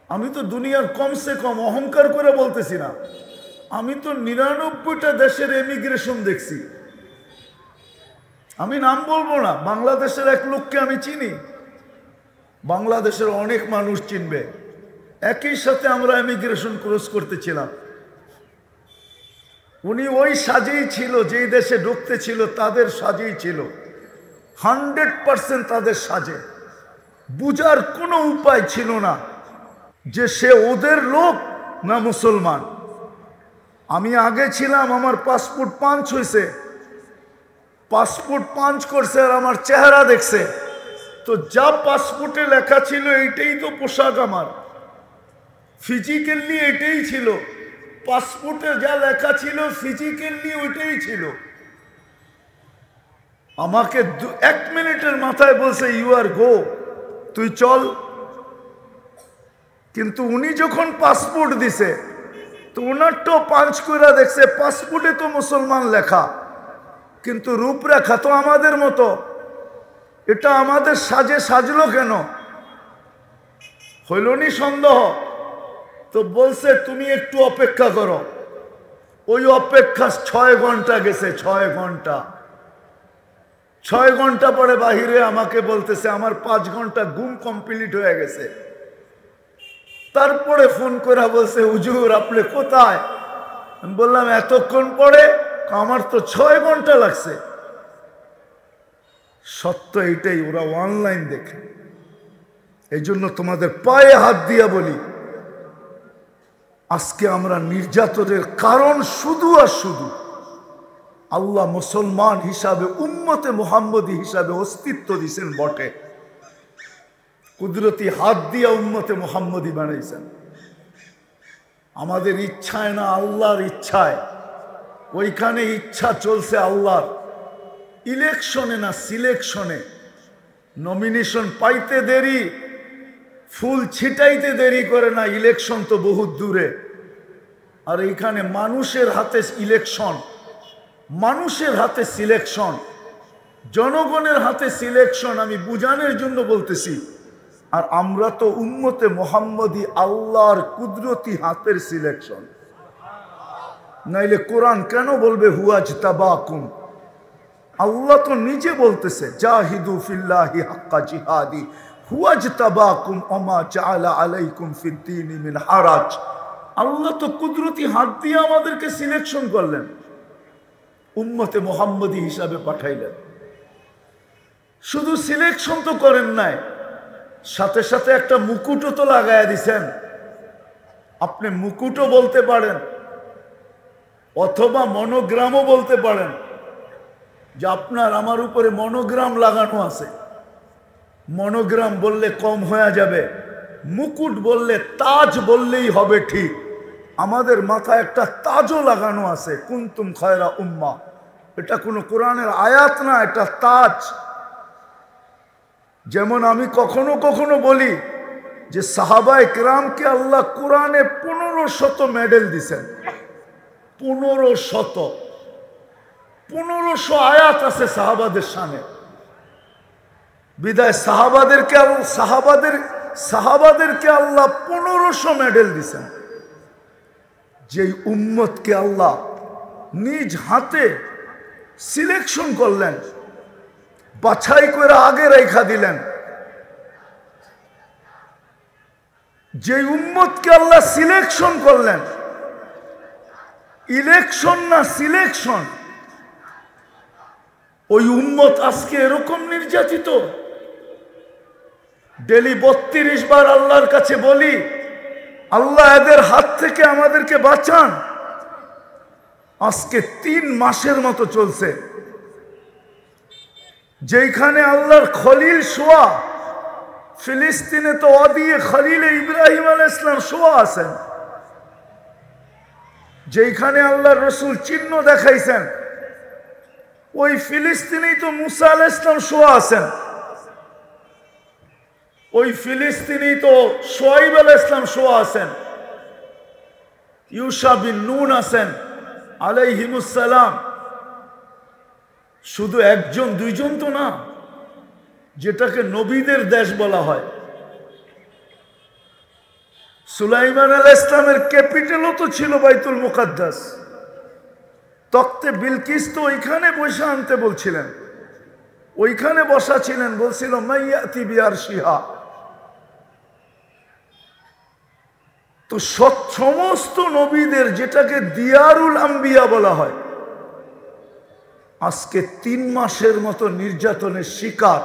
আমি তো দুনিয়ার কমসে কম অহংকার করে বলতেছি না, আমি তো ৯৯টা দেশের এমিগ্রেশন দেখছি। আমি নাম বলবো না, বাংলাদেশের এক লোককে আমি চিনি, বাংলাদেশের অনেক মানুষ চিনবে। একই সাথে আমরা এমিগ্রেশন ক্রস করতেছিলাম। উনি ওই সাজেই ছিল, যেই দেশে ঢুকতে ছিল তাদের সাজেই ছিল, 100% তাদের সাজে। বুঝার কোনো উপায় ছিল না যে সে ওদের লোক না মুসলমান। আমি আগে ছিলাম, আমার পাসপোর্ট পাঞ্চ হয়েছে, পাসপোর্ট পাঞ্চ করছে আর আমার চেহারা দেখছে, তো যা পাসপোর্টে লেখা ছিল এইটাই তো পোশাক আমার, ফিজিক্যালি এটাই ছিল, পাসপোর্টে যা লেখা ছিল ফিজিক্যালি ওইটাই ছিল। আমাকে 1 মিনিটের মাথায় বলছে ইউ আর গো, তুই চল। কিন্তু উনি যখন পাসপোর্ট দিছে তো ওনারটাও পাঞ্চ করে দেখছে, পাসপোর্টে তো মুসলমান লেখা কিন্তু রূপরেখা তো আমাদের মতো, এটা আমাদের সাজে সাজলো কেন? হইল নি সন্দেহ? তো বলছে তুমি একটু অপেক্ষা করো। ওই অপেক্ষা 6 ঘন্টা গেছে, 6 ঘন্টা। 6 ঘন্টা পরে বাহিরে আমাকে বলতেছে আমার 5 ঘন্টা ঘুম কমপ্লিট হয়ে গেছে। তারপরে ফোন করে বলছে হুজুর আপনি কোথায়? আমি বললাম এতক্ষণ পরে, আমার তো 6 ঘন্টা লাগছে। সত্য এইটাই, ওরা অনলাইন দেখে। এই জন্য তোমাদের পায়ে হাত দিয়া বলি, আজকে আমরা নির্যাতনের কারণ শুধু আর শুধু আল্লাহ মুসলমান হিসাবে, উম্মতে মুহাম্মদী হিসাবে অস্তিত্ব দিয়েছেন বটে, কুদরতি হাত দিয়া উম্মতে মুহাম্মদী বানাইছেন। আমাদের ইচ্ছায় না, আল্লাহর ইচ্ছায়। ওইখানে ইচ্ছা চলছে আল্লাহর, ইলেকশনে না সিলেকশনে। নমিনেশন পাইতে দেরি, ফুল ছিটাইতে দেরি করে না, ইলেকশন তো বহুত দূরে। আর এইখানে মানুষের হাতে ইলেকশন, মানুষের হাতে সিলেকশন, জনগণের হাতে সিলেকশন। আমি বুঝানোর জন্য বলতেছি। আর আমরা তো উম্মতে মুহাম্মদী আল্লাহর কুদরতি হাতের সিলেকশন। নাইলে কোরআন কেন বলবে হুয়াজতাবাকুম? আল্লাহ তো নিজে বলতেছে জাহিদু ফিল্লাহি হাক্কা জিহাদি হুয়াজতাবাকুম ওমা জাআলা আলাইকুম ফিদ্দীনি মিন হারাজ। আল্লাহ তো কুদরতি হাত দিয়ে আমাদেরকে সিলেকশন করলেন, উম্মতে মুহাম্মদী হিসাবে পাঠাইলেন। শুধু সিলেকশন তো করেন নাই, সাথে সাথে একটা মুকুটও তো লাগায়া দিছেন। আপনি মুকুটও বলতে পারেন অথবা মনোগ্রামও বলতে পারেন, যে আপনার আমার উপরে মনোগ্রাম লাগানো আছে। মনোগ্রাম বললে কম হয়ে যাবে, মুকুট বললে, তাজ বললেই হবে ঠিক। আমাদের মাথায় একটা তাজও লাগানো আছে, কুনতুম খায়রা উম্মাহ। এটা কোনো কোরআনের আয়াত না, এটা তাজ। যেমন আমি কখনো কখনো বলি যে সাহাবায়ে কেরামকে আল্লাহ কোরআনে 1500 মেডেল দিছেন। 1500 আয়াত আছে সাহাবাদের শানে। বিদায় সাহাবাদেরকে আল্লাহ 1500 মেডেল দিছেন। যেই উম্মতকে আল্লাহ নিজ হাতে সিলেকশন করলেন, বাছাই করে আগে রেখা দিলেন, যেই উম্মতকে আল্লাহ সিলেকশন করলেন, ইলেকশন না সিলেকশন, ওই উম্মত আজকে এরকম নির্যাতিত। ডেলি 32 বার আল্লাহর কাছে বলি আল্লাহ এদের হাত থেকে আমাদেরকে বাঁচান। আজকে 3 মাসের মতো চলছে, যেখানে আল্লাহর খলিল শোয়া, ফিলিস্তিনে তো ওয়াদিয়ে খলিলে ইব্রাহিম আলাইহিস সালাম শোয়া আছেন। যেখানে আল্লাহর রসুল চিহ্ন দেখাইছেন, ওই ফিলিস্তিনেই তো মুসা আলাইহিস সালাম শোয়া আছেন। ওই ফিলিস্তিনেই তো শুআইব আলাইহিস সালাম শোয়া আছেন, ইউশা বিন নুন আছেন আলাইহিমুস সালাম। শুধু 1 2 তো না, যেটাকে নবীদের দেশ বলা হয়। সুলাইমান আলাইহিস সালামের ক্যাপিটালও তো ছিল বাইতুল মুকাদ্দাস। তখতে বিলকিস তো ওইখানে বসে আনতে বলছিলেন, ওইখানে বসা ছিলেন, বলছিল মাইয়াতি বিআরশিহা। তো সমস্ত নবীদের, যেটাকে দিয়ারুল আম্বিয়া বলা হয়, আজকে 3 মাসের মতো নির্যাতনের শিকার।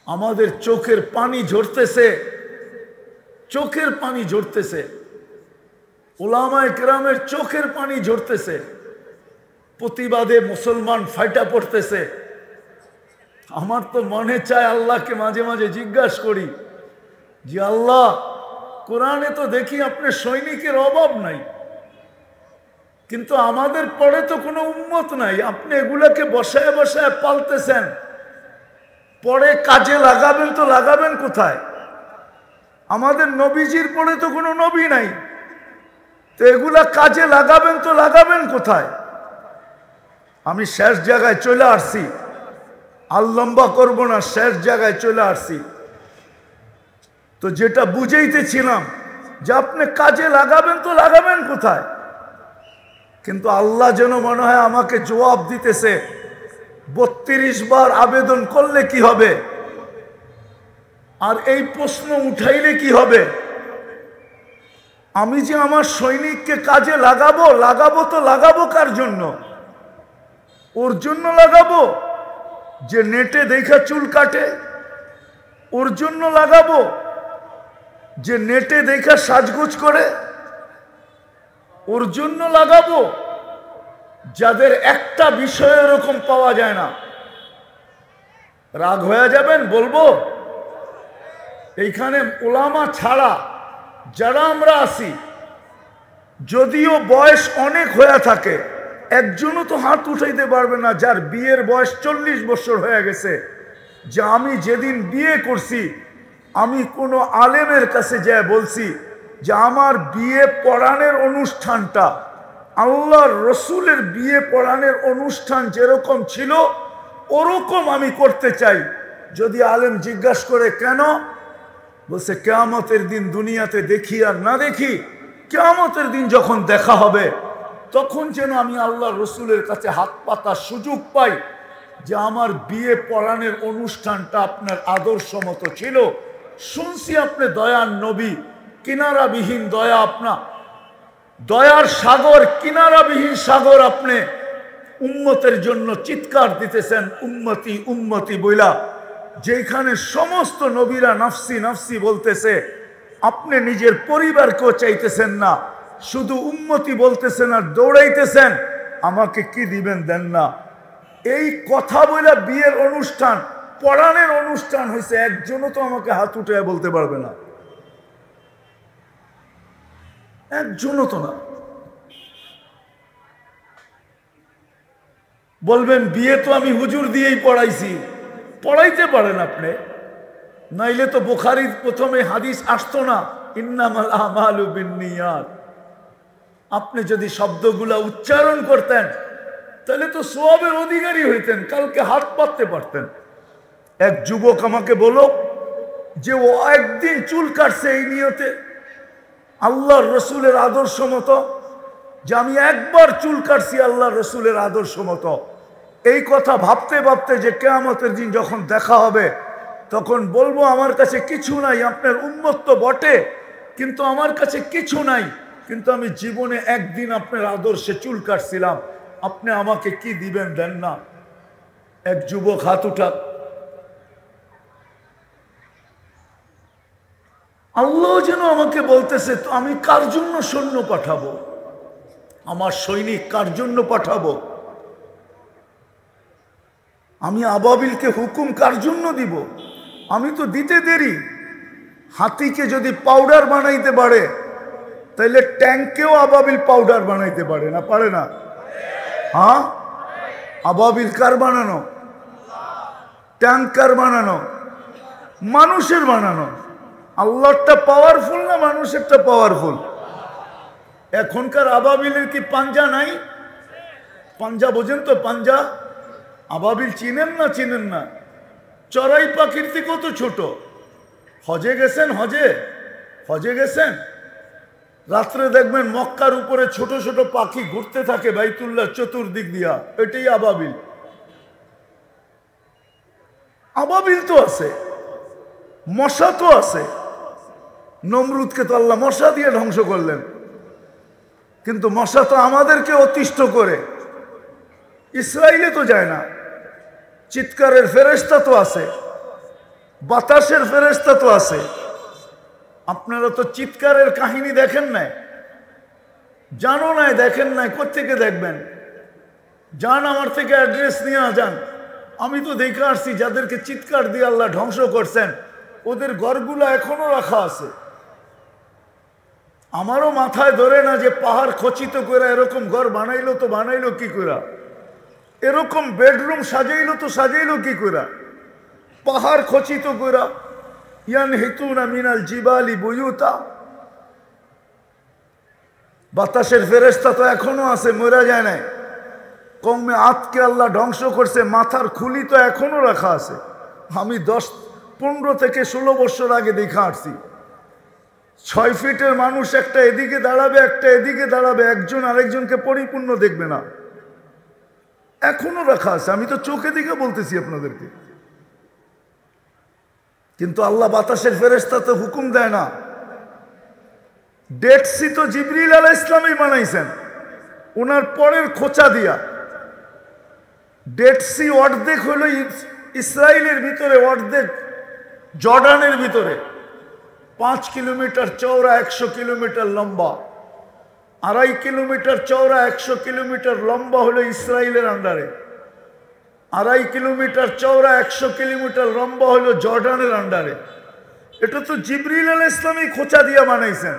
আমাদের চোখের পানি ঝরতেছে, চোখের পানি ঝরতেছে, উলামায়ে কেরামের চোখের পানি ঝরতেছে। প্রতিবাদে মুসলমান ফাইটা পড়তেছে। আমার তো মনে চায় আল্লাহকে মাঝে মাঝে জিজ্ঞাসা করি যে আল্লাহ, কোরআনে তো দেখি আপনার সৈনিকের অভাব নাই, কিন্তু আমাদের পরে তো কোনো উম্মত নাই। আপনি এগুলাকে বসায় বসায় পালতেছেন, পরে কাজে লাগাবেন তো লাগাবেন কোথায়? আমাদের নবীজির পরে তো কোনো নবী নাই, তো এগুলা কাজে লাগাবেন তো লাগাবেন কোথায়? আমি শেষ জায়গায় চলে আসছি, আর লম্বা করব না, শেষ জায়গায় চলে আসছি। তো যেটা বুঝাইতেছিলাম যে আপনি কাজে লাগাবেন তো লাগাবেন কোথায়? কিন্তু আল্লাহ যেন মনে হয় আমাকে জবাব দিতেছে, 32 বার আবেদন করলে কি হবে, আর এই প্রশ্ন উঠাইলে কি হবে? আমি যে আমার সৈনিককে কাজে লাগাবো, লাগাবো তো লাগাবো কার জন্য? ওর জন্য লাগাবো যে নেটে দেখা চুল কাটে? ওর জন্য লাগাবো যে নেটে দেখা সাজগোজ করে? ওর জন্য লাগাবো যাদের একটা বিষয় এরকম পাওয়া যায় না? রাগ হয়ে যাবেন বলবো, এইখানে ওলামা ছাড়া যারা আমরা আছি, যদিও বয়স অনেক হয়ে থাকে, একজনও তো হাত উঠাইতে পারবে না যার বিয়ের বয়স 40 বছর হয়ে গেছে, যে আমি যেদিন বিয়ে করছি আমি কোনো আলেমের কাছে যেয়ে বলছি যে আমার বিয়ে পড়ানোর অনুষ্ঠানটা আল্লাহর রসুলের বিয়ে পড়ানোর অনুষ্ঠান যেরকম ছিল ওরকম আমি করতে চাই। যদি আলেম জিজ্ঞাসা করে কেন, বলছে কিয়ামতের দিন দুনিয়াতে দেখি আর না দেখি, কিয়ামতের দিন যখন দেখা হবে তখন যেন আমি আল্লাহর রসুলের কাছে হাত পাতার সুযোগ পাই যে আমার বিয়ে পড়ানোর অনুষ্ঠানটা আপনার আদর্শ মতো ছিল। শুনছি আপনি দয়ার নবী, কিনারাবিহীন দয়া, আপনা দয়ার সাগর, কিনারাবিহীন সাগর, আপনি উম্মতের জন্য চিৎকার দিতেছেন উম্মতি উম্মতি বইলা। যেখানে সমস্ত নবীরা নাফসি নাফসি বলতেছে, আপনি নিজের পরিবারকেও চাইতেছেন না, শুধু উম্মতি বলতেছেন আর দৌড়াইতেছেন আমাকে কি দিবেন দেন না। এই কথা বলে বিয়ের অনুষ্ঠান পড়ানোর অনুষ্ঠান হয়েছে, একজনও তো আমাকে হাত উঠে বলতে পারবে না, একজনও তো না। বলবেন বিয়ে তো আমি হুজুর দিয়েই পড়াইছি, পড়াইতে পারেন আপনি, নাইলে তো বুখারীর প্রথমে হাদিস আসতো না, ইন্নামাল আমালু বিন্নিয়াত। আপনি যদি শব্দগুলা উচ্চারণ করতেন তাহলে তো সওয়াবের অধিকারী হইতেন, কালকে হাত পাততে পারতেন। এক যুবক আমাকে বলো যে ও একদিন চুল কাটছে এই নিয়তে আল্লাহর রসুলের আদর্শ মতো, যে আমি একবার চুল কাটছি আল্লাহর রসুলের আদর্শ মতো। এই কথা ভাবতে ভাবতে যে কিয়ামতের দিন যখন দেখা হবে তখন বলবো আমার কাছে কিছু নাই, আপনার উম্মত তো বটে কিন্তু আমার কাছে কিছু নাই, কিন্তু আমি জীবনে একদিন আপনার আদর্শে চুল কাটছিলাম, আপনি আমাকে কি দিবেন দেন না। এক যুবক হাত উঠাক। আল্লাহ যেন আমাকে বলতেছে তো আমি কার জন্য সৈন্য পাঠাবো, আমার সৈনিক কার জন্য পাঠাবো, আমি আবাবিলকে হুকুম কার জন্য দিব? আমি তো দিতে দেরি। হাতিকে যদি পাউডার বানাইতে পারে তাহলে ট্যাঙ্কেও আবাবিল পাউডার বানাইতে পারে না, পারে না? হ্যাঁ, আবাবিল কার বানানো? ট্যাঙ্ক কার বানানো? মানুষের বানানো। আল্লাহরটা পাওয়ারফুল না মানুষেরটা পাওয়ারফুল? এখনকার আবাবিলের কি পাঞ্জা নাই? পাঞ্জা বোঝেন তো? পাঞ্জা আবাবিল চিনেন না? চিনেন না? চড়াই পাখির থেকেও তো ছোট। হজে গেছেন? হজে হজে গেছেন? রাত্রে দেখবেন মক্কার উপরে ছোট ছোট পাখি ঘুরতে থাকে বাইতুল্লাহ চতুর্দিক দিয়া, এটাই আবাবিল। আবাবিল তো আছে, মশা তো আছে। নমরুদকে তো আল্লাহ মশা দিয়ে ধ্বংস করলেন, কিন্তু মশা তো আমাদেরকে অতিষ্ঠ করে। ইসরায়েলে তো যায় না। চিৎকারের ফেরেশতা তো আছে, বাতাসের ফেরেশতা তো আছে। আপনারা তো চিৎকারের কাহিনী দেখেন নাই, জানো নাই, দেখেন নাই, কোত্থেকে দেখবেন? যান আমার থেকে অ্যাড্রেস নিয়ে যান। আমি তো দেখে আসছি যাদেরকে চিৎকার দিয়ে আল্লাহ ধ্বংস করছেন, ওদের ঘরগুলো এখনো রাখা আছে। আমারও মাথায় ধরে না যে পাহাড় খচিত করে এরকম ঘর বানাইলো, তো বানাইলো কি করে? এরকম বেডরুম সাজাইলো তো সাজাইলো কি করে? পাহাড় খচিত করে। ইয়ানহিতুনা মিনাল জিবালি বুয়ুতা। বাতাসের ফেরেশতা তো এখনো আছে, মরা যায় নাই। কমে আতকে আল্লাহ ধ্বংস করছে, মাথার খুলি তো এখনো রাখা আছে। আমি 15 থেকে 16 বছর আগে দেখা আসছি। 6 ফিটের মানুষ একটা এদিকে দাঁড়াবে, একটা এদিকে দাঁড়াবে, একজন আরেকজনকে পরিপূর্ণ দেখবে না, এখনো রাখা আছে। আমি তো চোখে দিকে বলতেছি আপনাদেরকে। কিন্তু আল্লাহ বাতাসের ফেরেশতা তো হুকুম দেয় না। ডেড সি তো জিবরিল আলাইহিস সালামই বানাইছেন, ওনার পরের খোঁচা দিয়া। ডেড সি অর্ধেক হলো ইসরায়েলের ভিতরে, অর্ধেক জর্ডানের ভিতরে। 5 কিলোমিটার চওড়া, 100 কিলোমিটার লম্বা। 2.5 কিলোমিটার চওড়া, 100 কিলোমিটার লম্বা হলো ইসরায়েলের আন্ডারে। 2.5 কিলোমিটার চওড়া, 100 কিলোমিটার লম্বা হলো জর্ডানের আন্ডারে। এটা তো জিবরিল আলাইহিস সালামই খোঁচা দিয়া বানাইছেন।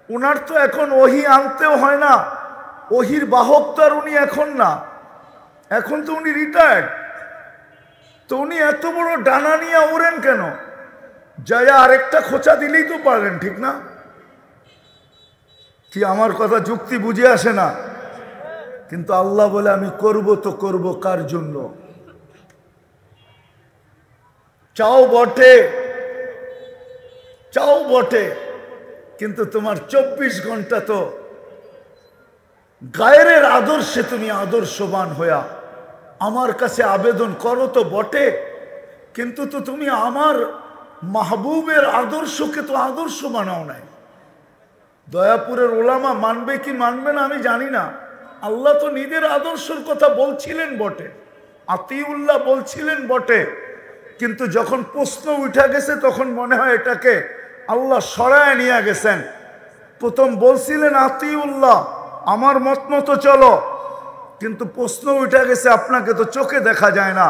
ওনার তো এখন ওহী আনতেও হয় না, ওহীর বাহক তো আর উনি এখন না, এখন তো উনি রিটায়ার্ড। তো উনি এত বড় ডানা নিয়ে ওড়েন কেন? যায়া আরেকটা খোঁচা দিলেই তো পারেন, ঠিক না? কি আমার কথা যুক্তি বুঝে আসে না? কিন্তু আল্লাহ বলে আমি করব তো করব কার জন্য? চাও বটে, চাও বটে, কিন্তু তোমার 24 ঘন্টা তো গায়ের আদর্শে তুমি আদর্শবান হইয়া আমার কাছে আবেদন করো তো বটে, কিন্তু তো তুমি আমার মাহবুবের আদর্শকে তো আদর্শ বানাও নাই। দয়াপুরের ওলামা মানবে কি মানবে না আমি জানি না। আল্লাহ তো নিজের আদর্শের কথা বলছিলেন বটে, আতিউল্লাহ বলছিলেন বটে, কিন্তু যখন প্রশ্ন উঠে গেছে তখন মনে হয় এটাকে আল্লাহ সরায় নিয়ে গেছেন। প্রথম বলছিলেন আতিউল্লাহ, আমার মত মতো চলো, কিন্তু প্রশ্ন উঠে গেছে আপনাকে তো চোখে দেখা যায় না।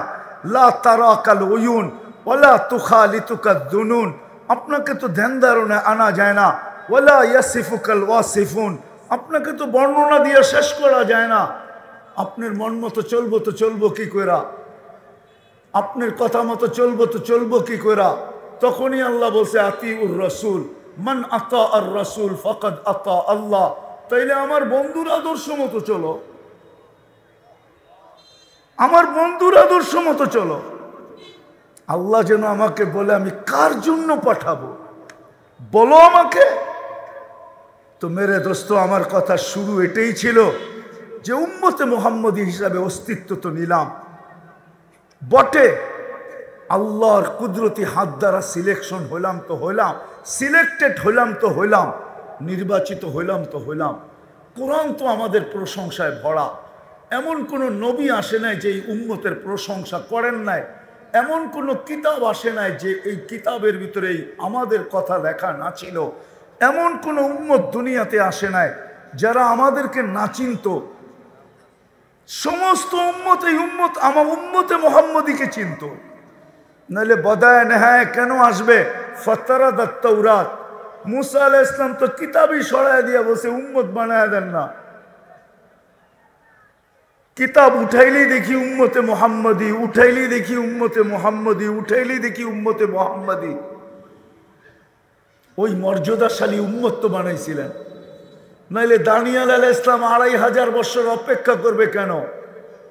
লা তারাকাল উয়ুন ওয়ালা তুখালিতুকা দুনুন, আপনাকে তো ধ্যান ধারণে আনা যায় না। ওয়ালা ইয়াসিফুকাল ওয়াসিফুন, আপনাকে তো বর্ণনা দিয়ে শেষ করা যায় না। আপনার মন মতো চলবো তো চলবো কি কইরা, আপনার কথা মতো চলবো তো চলবো কি কইরা? তখনই আল্লাহ বলছে আতিউর রাসূল, মান আতা আর রাসূল ফাকাদ আতা আল্লাহ। তাইলে আমার বন্ধুর আদর্শ মতো চলো, আমার বন্ধুর আদর্শ মতো চলো। আল্লাহ যেন আমাকে বলে আমি কার জন্য পাঠাবো, বলো আমাকে। তো মেরে দোস্ত, আমার কথা শুরু এটাই ছিল যে উম্মতে মুহাম্মদী হিসাবে অস্তিত্ব তো নিলাম বটে, আল্লাহর কুদরতি হাত দ্বারা সিলেকশন হইলাম তো হইলাম, সিলেক্টেড হইলাম তো হইলাম, নির্বাচিত হইলাম তো হইলাম। কোরআন তো আমাদের প্রশংসায় ভরা। এমন কোন নবী আসে নাই যে এই উম্মতের প্রশংসা করেন নাই, এমন কোন কিতাব আসে নাই যে এই কিতাবের ভিতরেই আমাদের কথা লেখা না ছিল, এমন কোন উম্মত দুনিয়াতে আসে নাই যারা আমাদেরকে না চিনত। সমস্ত উম্মত এই উম্মত আমার উম্মতে মুহাম্মদীকে চিনত, নাহলে বদায় নেহায় কেন আসবে? ফাতারাদাত তাওরাত, মুসা আলাইহিস সালাম তো কিতাবই সরায় দিয়া বসে উম্মত বানায় দেন না। কিতাব উঠাইলেই দেখি উম্মতে মুহাম্মদী, উঠাইলেই দেখি উম্মতে মুহাম্মদী, উঠাইলেই দেখি উম্মতে মুহাম্মদী। ওই মর্যাদাশালী উম্মত তো বানাইছিলেন, নাইলে দানিয়েল আলাইহিস সালাম 2500 বছর অপেক্ষা করবে কেন?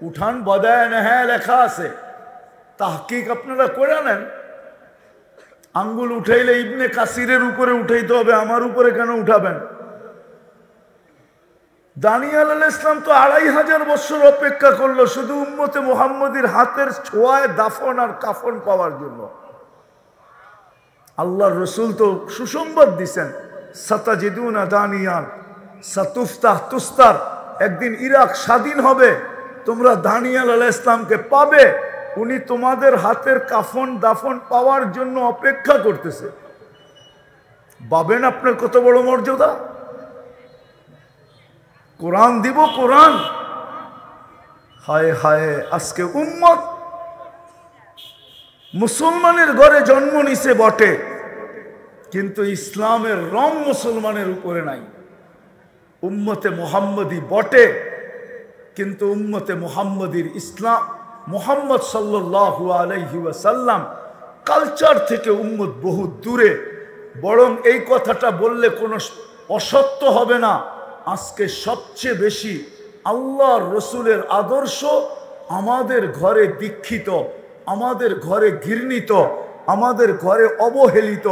উঠান বদায় নেহায় লেখা আছে, তাহকিক আপনারা করে নেন। আঙ্গুল উঠাইলে ইবনে কাসিরের উপরে উঠাইতে হবে, আমার উপরে কেন উঠাবেন? দানিয়াল আলাইহিস সালাম তো 2500 বছর অপেক্ষা করলো শুধু উম্মতে মুহাম্মদীর হাতের ছোঁয়ায় দাফন আর কাফন পাওয়ার জন্য। আল্লাহর রসুল তো সুসংবাদ দিছেন, সাতাজিদুনা দানিয়াল সাতুফতাহ তুস্তার, একদিন ইরাক স্বাধীন হবে, তোমরা দানিয়াল আলাইহিস সালামকে পাবে, উনি তোমাদের হাতের কাফন দাফন পাওয়ার জন্য অপেক্ষা করতেছে। ভাবেন আপনার কত বড় মর্যাদা। কোরআন দিব, কোরআন। হায় হায়, আজকে উম্মত মুসলমানের ঘরে জন্ম নিছে বটে, কিন্তু ইসলামের রং মুসলমানের উপরে নাই। উম্মতে মুহাম্মদী বটে, কিন্তু উম্মতে মুহাম্মদীর ইসলাম মুহাম্মদ সাল্লাল্লাহু আলাইহি ওয়াসাল্লাম কালচার থেকে উম্মত বহু দূরে। বরং এই কথাটা বললে কোনো অসত্য হবে না, আজকে সবচেয়ে বেশি আল্লাহর রসুলের আদর্শ আমাদের ঘরে দীক্ষিত, আমাদের ঘরে ঘৃণিত, আমাদের ঘরে অবহেলিত,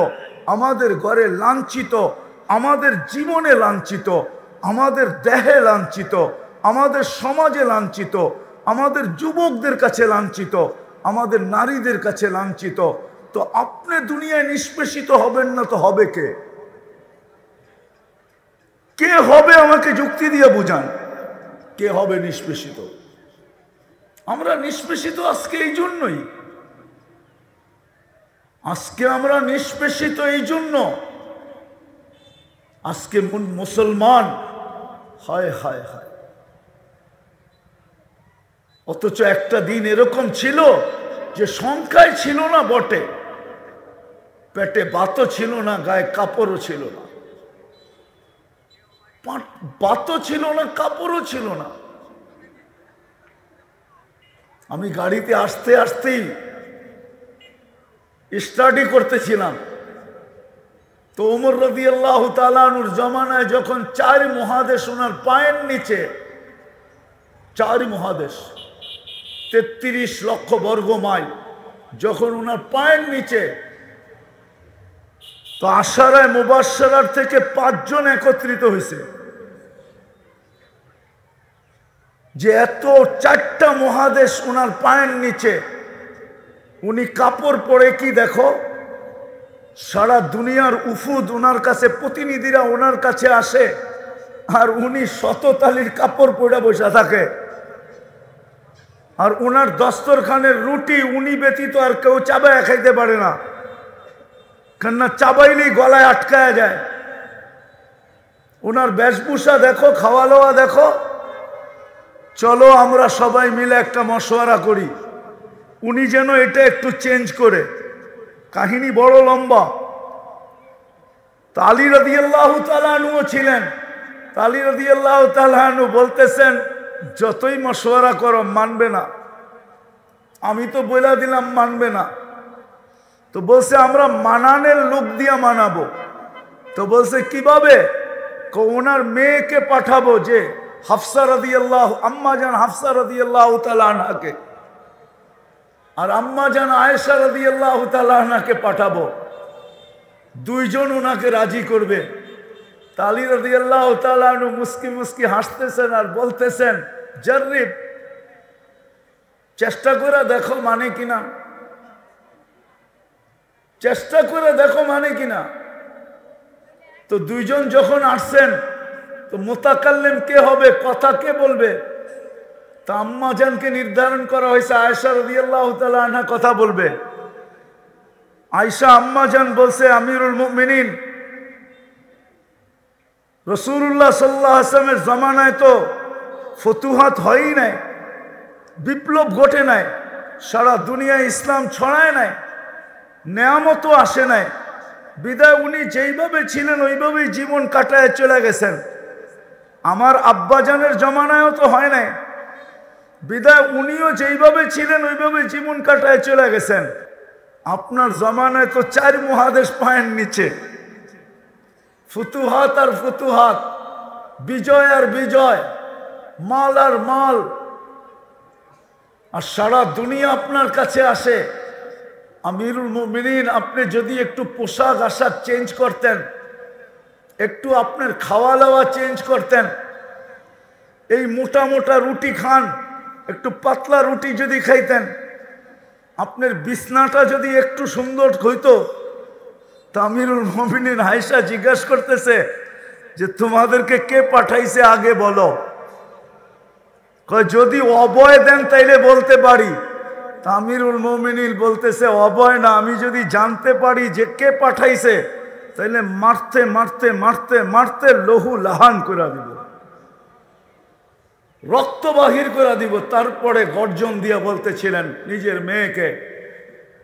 আমাদের ঘরে লাঞ্ছিত, আমাদের জীবনে লাঞ্ছিত, আমাদের দেহে লাঞ্ছিত, আমাদের সমাজে লাঞ্ছিত, আমাদের যুবকদের কাছে লাঞ্ছিত, আমাদের নারীদের কাছে লাঞ্ছিত। তো আপনি দুনিয়ায় নিষ্পেষিত হবেন না তো হবে কে? কে হবে আমাকে যুক্তি দিয়ে বুঝান, কে হবে নিষ্পেষিত? আমরা নিষ্পেষিত আজকে এই জন্যই, আজকে আমরা নিষ্পেষিত এই জন্য, আজকে মুসলমান হায় হায় হায়। অথচ একটা দিন এরকম ছিল যে সংখ্যায় ছিল না বটে, পেটে ভাতও ছিল না, গায়ে কাপড়ও ছিল না, ভাতও ছিল না, কাপড়ও ছিল না। আমি গাড়িতে আসতে আসতেই স্টাডি করতেছিলাম, তো ওমর রাদিয়াল্লাহু তাআলা আনহুর জমানায় যখন 4 মহাদেশ ওনার পায়ের নিচে, 4 মহাদেশ 33 লক্ষ বর্গ মাইল যখন ওনার পায়ের নিচে, তো আশারায়ে মুবাশশারার থেকে 5 জন একত্রিত হয়েছে যে এত 4টা মহাদেশ ওনার পায়ের নিচে, উনি কাপড় পরে কি দেখো, সারা দুনিয়ার উফুদ ওনার কাছে, প্রতিনিধিরা ওনার কাছে আসে, আর উনি শততালির কাপড় পরে বসে থাকে, আর ওনার দস্তরখানের রুটি উনি ব্যতীত আর কেউ চাবায় খাইতে পারে না, কেননা চাবাইলেই গলায় আটকায়া যায়। ওনার বেশভূষা দেখো, খাওয়া দাওয়া দেখো। চলো আমরা সবাই মিলে একটা মশওয়ারা করি, উনি যেন এটা একটু চেঞ্জ করে। কাহিনী বড় লম্বা। আলী রাদিয়াল্লাহু তাআলা আনহু ছিলেন, আলী রাদিয়াল্লাহু তাআলা আনহু বলতেছেন, যতই মশওয়ারা করো মানবে না। আমি তো বলে দিলাম মানবে না, তো বলছে আমরা মানানের লোক দিয়া মানাবো। তো বলছে কিভাবে? ওনার মেয়েকে পাঠাবো, যে হাফসা রাদিয়াল্লাহু, আম্মা জান হাফসা রাদিয়াল্লাহু তাআলা আনহাকে, আর আম্মা জান আয়েশা রাদিয়াল্লাহু তাআলা আনহাকে পাঠাবো, 2 জন ওনাকে রাজি করবে। আলী রাদিয়াল্লাহু তাআলা আনহু মুস্কি মুস্কি হাসতেছেন আর বলতেছেন, জাররিব, চেষ্টা করে দেখো মানে কিনা, চেষ্টা করে দেখো মানে কিনা। তো 2 জন যখন আসছেন, তো মুতাকাল্লিম কে হবে, কথা কে বলবে? তা আম্মা জানকে নির্ধারণ করা হয়েছে আয়েশা রাদিয়াল্লাহু তাআলা আনহা কথা বলবে। আয়েশা আম্মা জান বলছে, আমিরুল মুমিনিন, রাসূলুল্লাহ সাল্লাল্লাহু আলাইহি ওয়াসাল্লামের জামানায় তো ফতুহাত হয়ই নাই, বিপ্লব ঘটে নাই, সারা দুনিয়ায় ইসলাম ছড়ায় নাই, নেয়ামতও আসে নাই, বিদায় উনি যেইভাবে ছিলেন ওইভাবেই জীবন কাটায় চলে গেছেন। আমার আব্বাজানের জমানায়ও তো হয় নাই, বিদায় উনিও যেইভাবে ছিলেন ওইভাবে জীবন কাটায় চলে গেছেন। আপনার জমানায় তো 4 মহাদেশ পায়ের নিচে, ফুতুহাত আর ফুতুহাত, বিজয় আর বিজয়, মাল আর মাল, আর সারা দুনিয়া আপনার কাছে আসে, আমিরুল মুমিনিন, আপনি যদি একটু পোশাক আশাক চেঞ্জ করতেন, একটু আপনার খাওয়া দাওয়া চেঞ্জ করতেন, এই মোটা মোটা রুটি খান, একটু পাতলা রুটি যদি খাইতেন, আপনার বিছনাটা যদি একটু সুন্দর হইতো। তা আমিরুল মুমিনিন আয়েশা জিজ্ঞাসা করতেছে যে তোমাদেরকে কে পাঠাইছে আগে বলো। যদি অভয় দেন তাইলে বলতে পারি। তা আমিরুল মুমিনিন বলতেছে অভয় না, আমি যদি জানতে পারি যে কে পাঠাইছে তাইলে মারতে মারতে মারতে মারতে লহু লাহান করে দিব, রক্ত বাহির করে দিব। তারপরে গর্জন দিয়ে বলতেছিলেন নিজের মেয়েকে,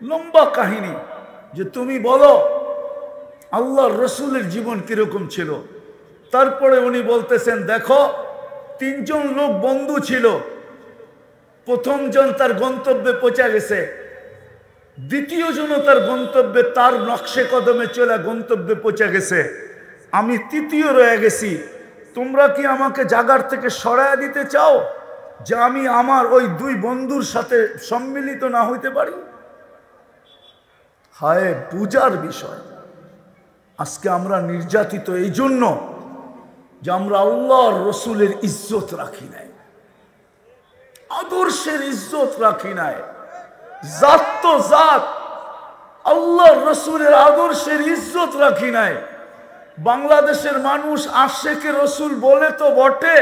লম্বা কাহিনী, যে তুমি বলো আল্লাহর রসুলের জীবন কিরকম ছিল। তারপরে উনি বলতেছেন, দেখো 3 জন লোক বন্ধু ছিল, প্রথম জন তার গন্তব্যে পৌঁছে গেছে, দ্বিতীয় জন তার গন্তব্যে তার নকশে কদমে চলে গন্তব্যে পৌঁছে গেছে, আমি তৃতীয় রয়ে গেছি। তোমরা কি আমাকে জায়গার থেকে সরাইয়া দিতে চাও যে আমি আমার ওই 2 বন্ধুর সাথে সম্মিলিত না হইতে পারি? হায় পূজার বিষয়। আজকে আমরা নির্যাতিত এই জন্য যে আমরা আল্লাহর রসুলের ইজ্জত রাখি নাই, আদর্শের ইজ্জত রাখি নাই। জাত তো জাত, আল্লাহর রসুলের আদর্শের ইজ্জত রাখি নাই। বাংলাদেশের মানুষ আশেকে রসুল বলে তো বটে,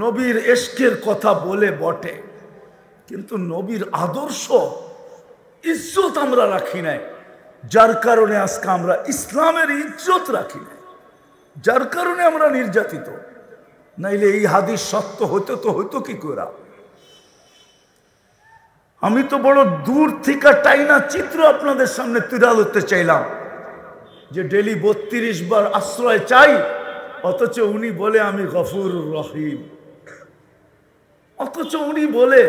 নবীর এশকের কথা বলে বটে, কিন্তু নবীর আদর্শ ইজ্জত আমরা রাখি নাই। যার কারণে আজকে আমরা ইসলামের ইজ্জত রাখি নাই, যার কারণে আমরা নির্যাতিত। নাইলে এই হাদিস সত্য হতো তো হইতো কি করে? আমি তো বড় দূর থেকে টাইনা চিত্র আপনাদের সামনে তুলে ধরতে চাইলাম যে ডেলি 32 বার আশ্রয় চাই, অথচ উনি বলে আমি গফুরুর রহিম। অথচ উনি বলে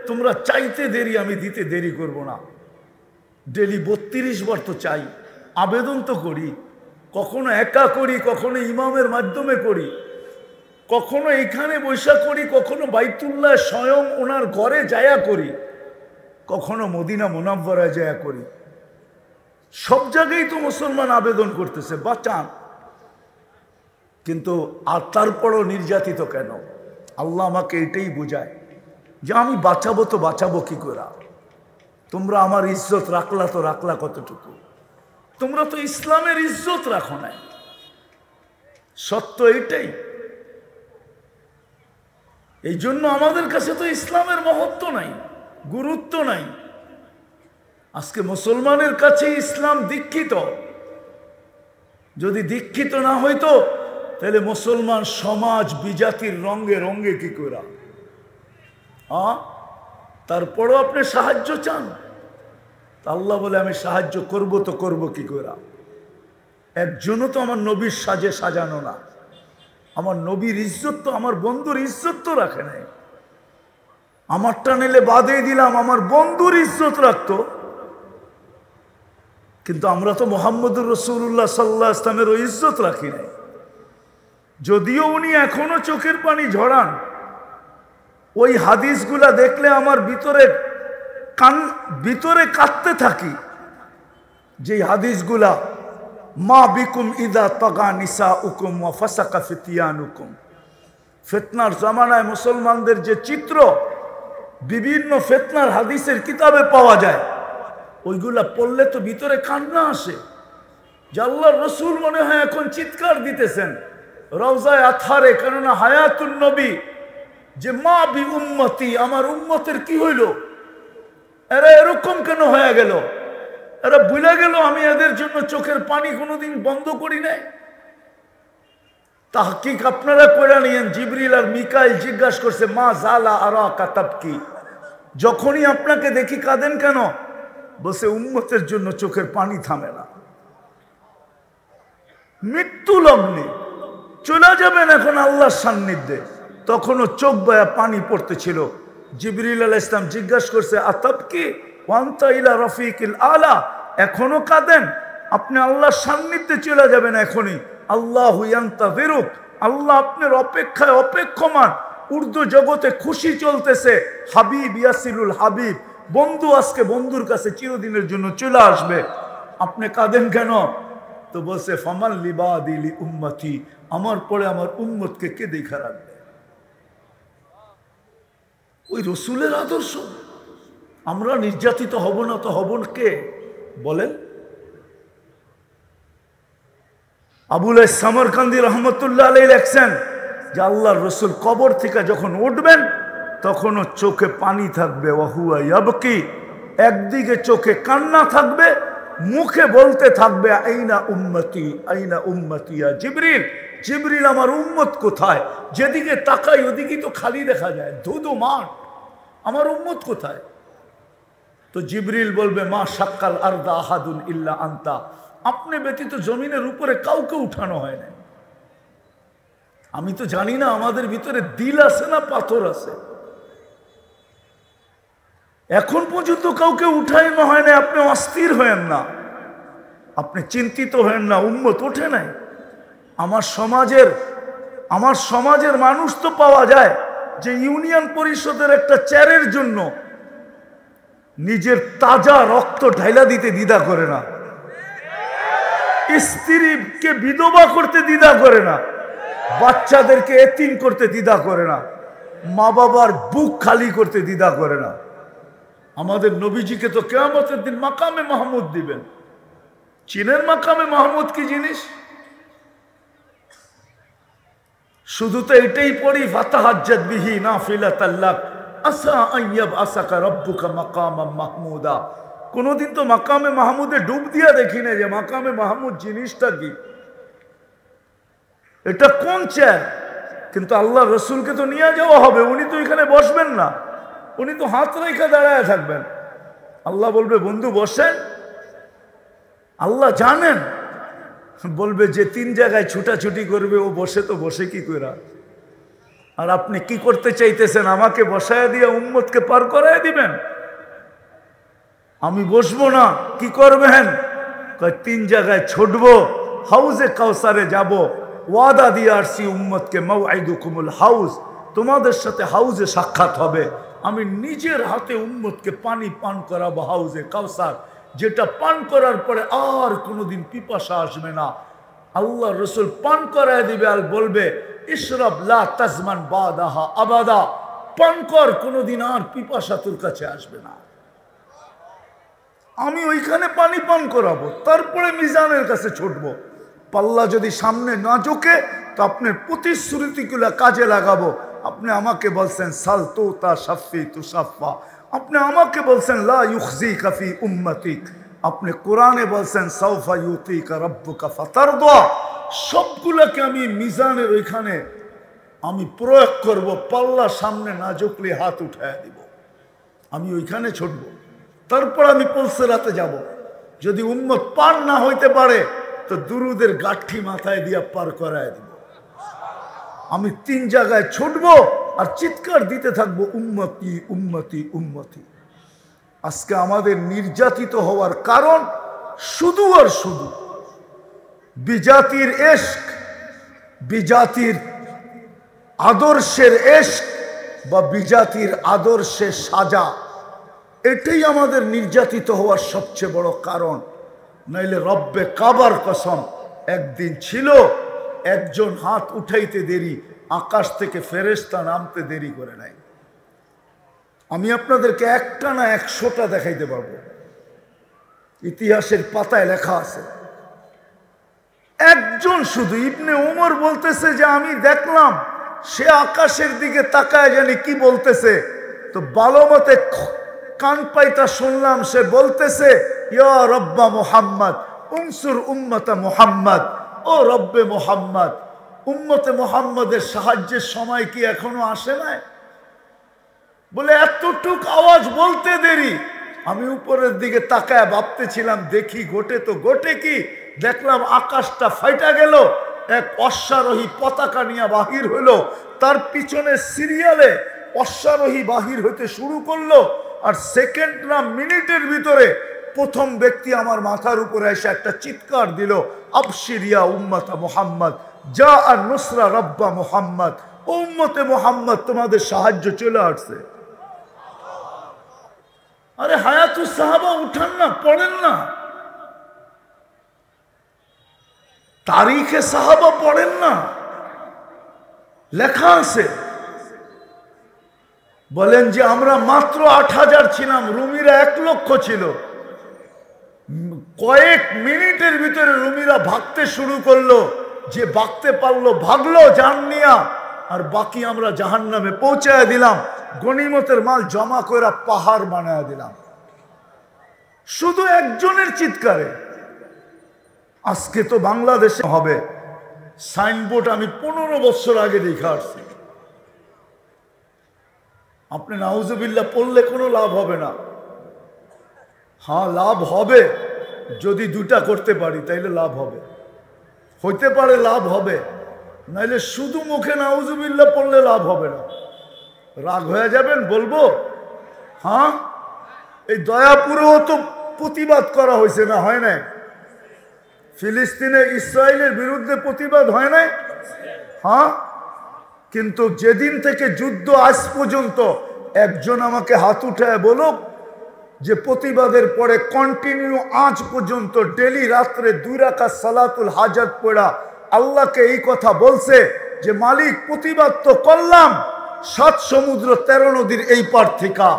তোমরা চাইতে দেরি, আমি দিতে দেরি করব না। ডেলি 32 বার তো চাই, আবেদন তো করি, কখনো একা করি, কখনো ইমামের মাধ্যমে করি, কখনো এইখানে বৈশা করি, কখনো বাইতুল্লাহ স্বয়ং ওনার ঘরে যায়া করি, কখনো মদিনা মুনাব্বরায় যায়া করি। সব জায়গায় তো মুসলমান আবেদন করতেছে বাঁচান, কিন্তু আর তারপরও নির্যাতিত কেন? আল্লাহ আমাকে এটাই বোঝায় যে আমি বাঁচাবো তো বাঁচাবো কি করে? তোমরা আমার ইজ্জত রাখলা তো রাখলা কতটুকু? তোমরা তো ইসলামের ইজ্জত রাখো নাই। সত্য এইটাই। এই জন্য আমাদের কাছে তো ইসলামের মহত্ব নাই, গুরুত্ব নাই। আজকে মুসলমানের কাছে ইসলাম দীক্ষিত। যদি দীক্ষিত না হইতো তাহলে মুসলমান সমাজ বিজাতির রঙে রঙে কি করে? তারপরও আপনি সাহায্য চান, আল্লাহ বলে আমি সাহায্য করব তো করব কি করে? একজনও তো আমার নবীর সাজে সাজানো না। আমার নবীর ইজ্জত তো, আমার বন্ধুর ইজ্জত তো রাখে নাই। আমারটা নিলে বাদে দিলাম, আমার বন্ধুর ইজ্জত রাখতো। কিন্তু আমরা তো মুহাম্মদুর রাসূলুল্লাহ সাল্লাল্লাহু আলাইহি ওয়াসাল্লামের ইজ্জত রাখি নাই। যদিও উনি এখনো চোখের পানি ঝরান, ওই হাদিসগুলা দেখলে আমার ভিতরে কাঁদতে থাকি। যে হাদিসগুলা মা বিকুম ইদা তাগা নিসাউকুম ওয়া ফাসাকা ফিতিয়ানুকুম, ফিতনার জামানায় মুসলমানদের যে চিত্র বিভিন্ন ফিতনার হাদিসের কিতাবে পাওয়া যায়, ওইগুলা পড়লে তো ভিতরে কান্না আসে যে আল্লাহর রসুল মনে হয় এখন চিৎকার দিতেছেন রওজায়ে আতহারে। কেননা হায়াতুন নবী, যে মা বি উম্মতি, আমার উম্মতের কি হইল, এরা এরকম কেন হয়ে গেল, এরা ভুলে গেল আমি এদের জন্য চোখের পানি কোনোদিন বন্ধ করি নাই। তাহকিক আপনারা করে নিয়েন। জিবরিল আর মিকাইল জিজ্ঞাসা করছে মা জালা আরাকা তাবকি, যখনই আপনাকে দেখি কাঁদেন কেন? বসে উম্মতের জন্য চোখের পানি থামে না। মৃত্যু লগ্নে চলে যাবেন এখন আল্লাহর সান্নিধ্যে, তখনও চোখ বয়া পানি পড়তেছিল। জিবরিল আলাইহিস সালাম জিজ্ঞাসা করছে আতাবকি ওয়ান্তা ইলা রফিকিল আলা, এখনো কাঁদেন? আপনি আল্লাহর সান্নিধ্যে চলে যাবেন এখনই। আল্লাহু ইয়ান্তাযিরুক, আল্লাহ আপনার অপেক্ষায় অপেক্ষমান। উর্দু জগতে খুশি চলতেছে, হাবিব ইয়াসিলুল হাবিব, বন্ধু আজকে বন্ধুর কাছে চিরদিনের জন্য চলে আসবে, আপনি কাঁদেন কেন? তো বলছে ফামাল লিবাদিলি উম্মতি, আমার পরে আমার উম্মতকে কে দেখা রাখবে? ওই রসুলের আদর্শ। আমরা নির্যাতিত হব না তো হব কে বলেন? আবুল সামরকান্দি রহমতুল্লাহ আলাইহি লেখছেন যে আল্লাহর রসুল কবর থেকে যখন উঠবেন তখনও চোখে পানি থাকবে, ওয়াহুয়া ইয়াবকি, একদিকে চোখে কান্না থাকবে, মুখে বলতে থাকবে আইনা উম্মতি, আইনা উম্মতি ইয়া জিবরিল, জিবরিল আমার উম্মত কোথায়? যেদিকে তাকাই ওদিকে তো খালি দেখা যায়, ধুধু মাঠ, আমার উম্মত কোথায়? তো জিবরিল বলবে মা শাক্কাল আরদা আহাদুন ইল্লা আনতা, আপনি ব্যতীত জমিনের উপরে কাউকে উঠানো হয় না। আমি তো জানি না আমাদের ভিতরে দিল আছে না পাথর আছে, এখন পর্যন্ত কাউকে উঠানো হয় না। আপনি অস্থির হয়েন না, আপনি চিন্তিত হয়েন না, উম্মত ওঠে নাই। আমার সমাজের মানুষ তো পাওয়া যায় যে ইউনিয়ন পরিষদের একটা চেয়ারের জন্য নিজের তাজা রক্ত ঢাইলা দিতে দ্বিধা করে না, স্ত্রীকে বিধবা করতে দ্বিধা করে না, বাচ্চাদেরকে এতিম করতে দ্বিধা করে না, মা বাবার বুক খালি করতে দ্বিধা করে না। আমাদের নবীজিকে তো কিয়ামতের দিন মাকামে মাহমুদ দিবেন। চীনের মাকামে মাহমুদ কি জিনিস? শুধু তো এটাই পড়ি ফাতাহাজ্জাত বিহি নাফিলাতাল লাক আসা আইয়াব আসাকা রব্বুকা মাকামাম মাহমুদা। কোনদিন তো মাকামে মাহমুদে ডুব দিয়া দেখি না যে মাকামে মাহমুদ জিনিসটা কি, এটা কোন চেয়ার? কিন্তু আল্লাহ রসুলকে তো নিয়ে যাওয়া হবে, উনি তো এখানে বসবেন না, উনি তো হাত রেখে দাঁড়ায় থাকবেন। আল্লাহ বলবে বন্ধু বসেন, আল্লাহ জানেন, বলবে যে 3 জায়গায় ছুটাছুটি করবে ও বসে তো বসে কি করে? আর আপনি কি করতে চাইতেছেন? আমাকে বসায় দিয়ে উম্মতকে পার করায় দিবেন? আমি বসবো না, কি করবেন? 3 জায়গায় ছুটবো, হাউজে কাউসারে যাব, ওয়াদা দিয়ে আসছি উম্মতকে, মাউইদুকুমুল হাউজ, তোমাদের সাথে হাউজে সাক্ষাৎ হবে, আমি নিজের হাতে উম্মতকে পানি পান করাবো হাউজে কাউসার, যেটা পান করার পরে আর কোনোদিন পিপাসা আসবে না। আল্লাহ রসুল পান করায় দিবে আর বলবে ইশরাব লা তাজমান বাদাহা আবাদা, পান কর, কোনোদিন আর পিপাসা তোর কাছে আসবে না। আমি ওইখানে পানি পান করাবো, তারপরে মিজানের কাছে ছুটবো। পাল্লা যদি সামনে না ঝোঁকে তো আপনার প্রতিশ্রুতিগুলো কাজে লাগাবো। আপনি আমাকে বলছেন সাল তো তা সাফি তু সাফা, আপনি আমাকে বলছেন লা ইউখজিকা ফি উম্মতিক, আপনি কোরআনে বলছেন সাউফা ইউতিকা রাব্বুকা ফাতারদা। সবগুলোকে আমি মিজানের ওইখানে আমি প্রয়োগ করব, পাল্লা সামনে না ঝুঁকলে হাত উঠায় দিব, আমি ওইখানে ছুটবো। তারপর আমি পুলসিরাতে যাব। যদি উম্মত পার না হইতে পারে তো দুরুদের গাঠি মাথায় দিয়া পার করায় দিব। আমি 3 জায়গায় ছুটবো আর চিৎকার দিতে থাকবো উম্মতি উম্মতি উম্মতি। আজকে আমাদের নির্যাতিত হওয়ার কারণ শুধু আর শুধু বিজাতির এশক, বিজাতির আদর্শের এশক বা বিজাতির আদর্শের সাজা, এটাই আমাদের নির্যাতিত হওয়ার সবচেয়ে বড় কারণ। নাইলে রব্বে কাবার কসম, একদিন ছিল একজন হাত উঠাইতে দেরি, আকাশ থেকে ফেরেশতা নামতে দেরি করে নাই। আমি আপনাদেরকে একটা না 100টা দেখাইতে পারবো, ইতিহাসের পাতায় লেখা আছে। একজন শুধু, ইবনে ওমর বলতেছে যে আমি দেখলাম সে আকাশের দিকে তাকায় জানি কি বলতেছে, তো ভালো মতে কান পাইতা শুনলাম সে বলতেছে ইয়া রব্বা মুহাম্মদ উনসুর উম্মতা মুহাম্মদ, ও রব্বে মুহাম্মদ, উম্মতে মুহাম্মদের সাহায্যের সময় কি এখনো আসে নাই? বলে এতটুক আওয়াজ বলতে দেরি। আমি উপরের দিকে তাকায় ভাবতেছিলাম দেখি ঘটে তো ঘটে কি, দেখলাম আকাশটা ফাইটা গেল, এক অশ্বারোহী পতাকা নিয়ে বাহির হইল, তার পিছনে সিরিয়ালে অশ্বারোহী বাহির হইতে শুরু করলো, আর সেকেন্ড না মিনিটের ভিতরে প্রথম ব্যক্তি আমার মাথার উপরে এসে একটা চিৎকার দিল, আবশিরিয়া উম্মতা মুহাম্মদ যা আর নুসরা রব্বা মুহাম্মদ, উম্মতে মুহাম্মদ তোমাদের সাহায্য চলে আসছে। আরে হায়াতুস সাহাবা উঠান না, পড়েন না, তারিখে সাহাবা পড়েন না, লেখা আছে। বলেন যে আমরা মাত্র 8,000 ছিলাম, রুমিরা 1,00,000 ছিল। কয়েক মিনিটের ভিতরে রুমিরা ভাগতে শুরু করলো, যে ভাগতে পারলো ভাগলো জান নিয়া, আর বাকি আমরা জাহান্নামে পৌঁছায় দিলাম। গনিমতের মাল জমা করে পাহাড় বানায় দিলাম, শুধু একজনের চিৎকারে। আজকে তো বাংলাদেশে হবে সাইনবোর্ড, আমি 15 বছর আগে দেখে আসছি। আপনি নাউজুবিল্লাহ পড়লে কোনো লাভ হবে না। হ্যাঁ, লাভ হবে যদি দুটা করতে পারি, তাইলে লাভ হবে, হইতে পারে লাভ হবে, নাইলে শুধু মুখে নাউজুবিল্লাহ পড়লে লাভ হবে না। রাগ হয়ে যাবেন বলবো? হ্যাঁ, এই দয়াপুরেও তো প্রতিবাদ করা হয়েছে না, হয় নাই? ফিলিস্তিনে ইসরায়েলের বিরুদ্ধে প্রতিবাদ হয় নাই? হ্যাঁ, কিন্তু যেদিন থেকে যুদ্ধ আজ পর্যন্ত একজন আমাকে হাত উঠায় বলুক যে প্রতিবাদের পরে কন্টিনিউ আজ পর্যন্ত ডেলি রাত্রে 2 রাকাত সালাতুল হাজাত পড়া আল্লাহকে এই কথা বলছে যে মালিক প্রতিবাদ তো করলাম 7 সমুদ্র 13 নদীর এই পার থেকে,